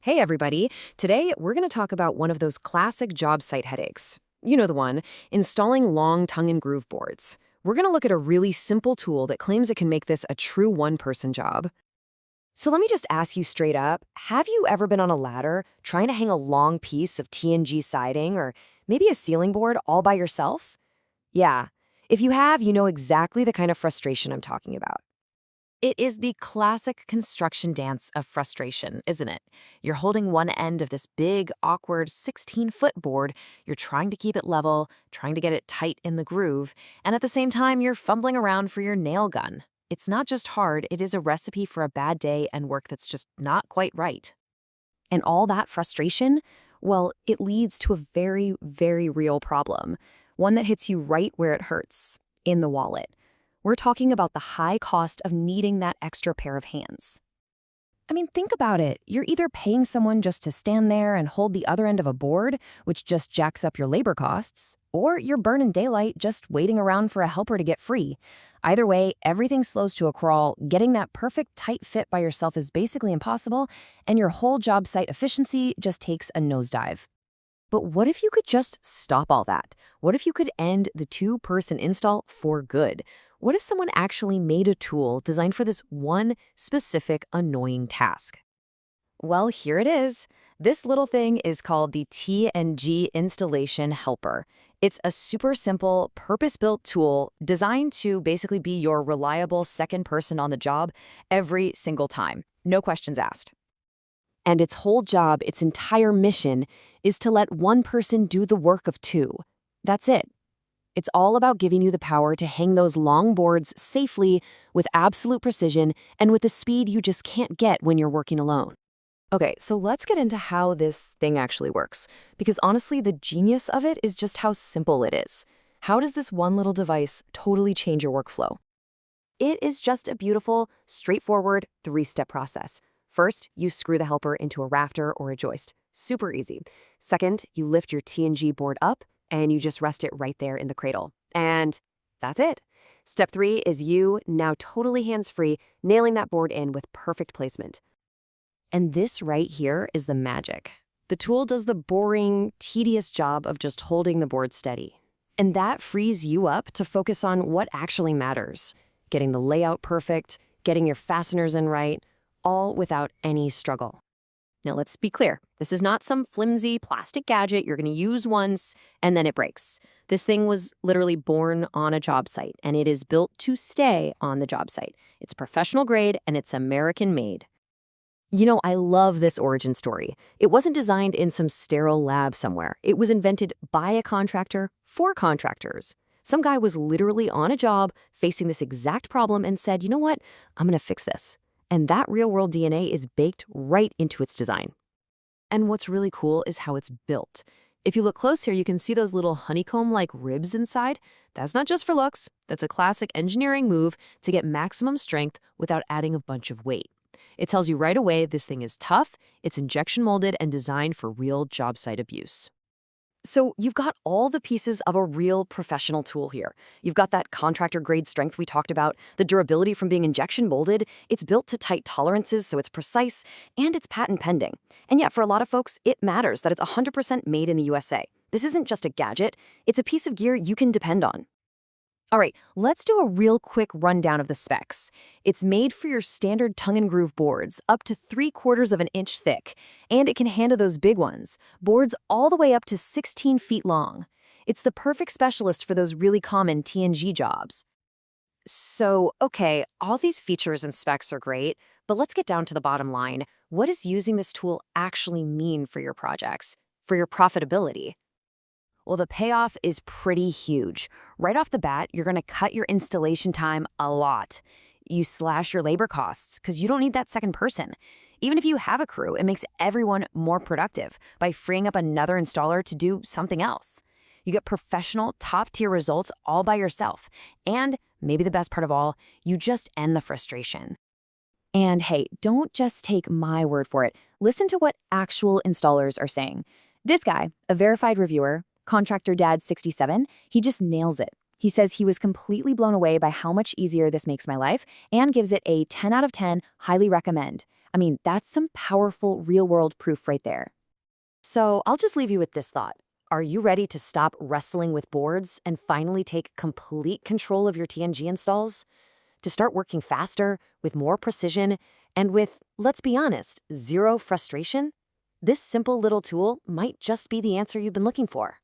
Hey everybody! Today we're going to talk about one of those classic job site headaches. You know the one, installing long tongue and groove boards. We're going to look at a really simple tool that claims it can make this a true one-person job. So let me just ask you straight up, have you ever been on a ladder trying to hang a long piece of T&G siding or maybe a ceiling board all by yourself? Yeah, if you have, you know exactly the kind of frustration I'm talking about. It is the classic construction dance of frustration, isn't it? You're holding one end of this big, awkward 16-foot board, you're trying to keep it level, trying to get it tight in the groove, and at the same time, you're fumbling around for your nail gun. It's not just hard, it is a recipe for a bad day and work that's just not quite right. And all that frustration, well, it leads to a very, very real problem, one that hits you right where it hurts, in the wallet. We're talking about the high cost of needing that extra pair of hands. I mean, think about it. You're either paying someone just to stand there and hold the other end of a board, which just jacks up your labor costs, or you're burning daylight just waiting around for a helper to get free. Either way, everything slows to a crawl. Getting that perfect tight fit by yourself is basically impossible, and your whole job site efficiency just takes a nosedive. But what if you could just stop all that? What if you could end the two-person install for good? What if someone actually made a tool designed for this one specific annoying task? Well, here it is. This little thing is called the T&G Installation Helper. It's a super simple, purpose-built tool designed to basically be your reliable second person on the job every single time. No questions asked. And its whole job, its entire mission, is to let one person do the work of two. That's it. It's all about giving you the power to hang those long boards safely, with absolute precision, and with the speed you just can't get when you're working alone. Okay, so let's get into how this thing actually works, because honestly, the genius of it is just how simple it is. How does this one little device totally change your workflow? It is just a beautiful, straightforward, three-step process. First, you screw the helper into a rafter or a joist. Super easy. Second, you lift your T&G board up, and you just rest it right there in the cradle. And that's it. Step 3 is you, now totally hands-free, nailing that board in with perfect placement. And this right here is the magic. The tool does the boring, tedious job of just holding the board steady. And that frees you up to focus on what actually matters. Getting the layout perfect, getting your fasteners in right, all without any struggle. Now, let's be clear. This is not some flimsy plastic gadget you're going to use once and then it breaks. This thing was literally born on a job site, and it is built to stay on the job site. It's professional grade, and it's American made. You know, I love this origin story. It wasn't designed in some sterile lab somewhere. It was invented by a contractor for contractors. Some guy was literally on a job facing this exact problem and said, you know what, I'm going to fix this. And that real-world DNA is baked right into its design. And what's really cool is how it's built. If you look close here, you can see those little honeycomb-like ribs inside. That's not just for looks. That's a classic engineering move to get maximum strength without adding a bunch of weight. It tells you right away this thing is tough, it's injection molded, and designed for real job site abuse. So you've got all the pieces of a real professional tool here. You've got that contractor-grade strength we talked about, the durability from being injection molded, it's built to tight tolerances so it's precise, and it's patent pending. And yet, for a lot of folks, it matters that it's 100% made in the USA. This isn't just a gadget, it's a piece of gear you can depend on. All right, let's do a real quick rundown of the specs. It's made for your standard tongue and groove boards, up to 3/4 of an inch thick, and it can handle those big ones, boards all the way up to 16 feet long. It's the perfect specialist for those really common T&G jobs. So, okay, all these features and specs are great, but let's get down to the bottom line. What does using this tool actually mean for your projects, for your profitability? Well, the payoff is pretty huge. Right off the bat, you're going to cut your installation time a lot. You slash your labor costs because you don't need that second person. Even if you have a crew, it makes everyone more productive by freeing up another installer to do something else. You get professional, top-tier results all by yourself. And maybe the best part of all, you just end the frustration. And hey, don't just take my word for it. Listen to what actual installers are saying. This guy, a verified reviewer, Contractor Dad 67, he just nails it. He says he was completely blown away by how much easier this makes my life and gives it a 10 out of 10 highly recommend. I mean, that's some powerful real-world proof right there. So I'll just leave you with this thought. Are you ready to stop wrestling with boards and finally take complete control of your T&G installs? To start working faster, with more precision, and with, let's be honest, zero frustration? This simple little tool might just be the answer you've been looking for.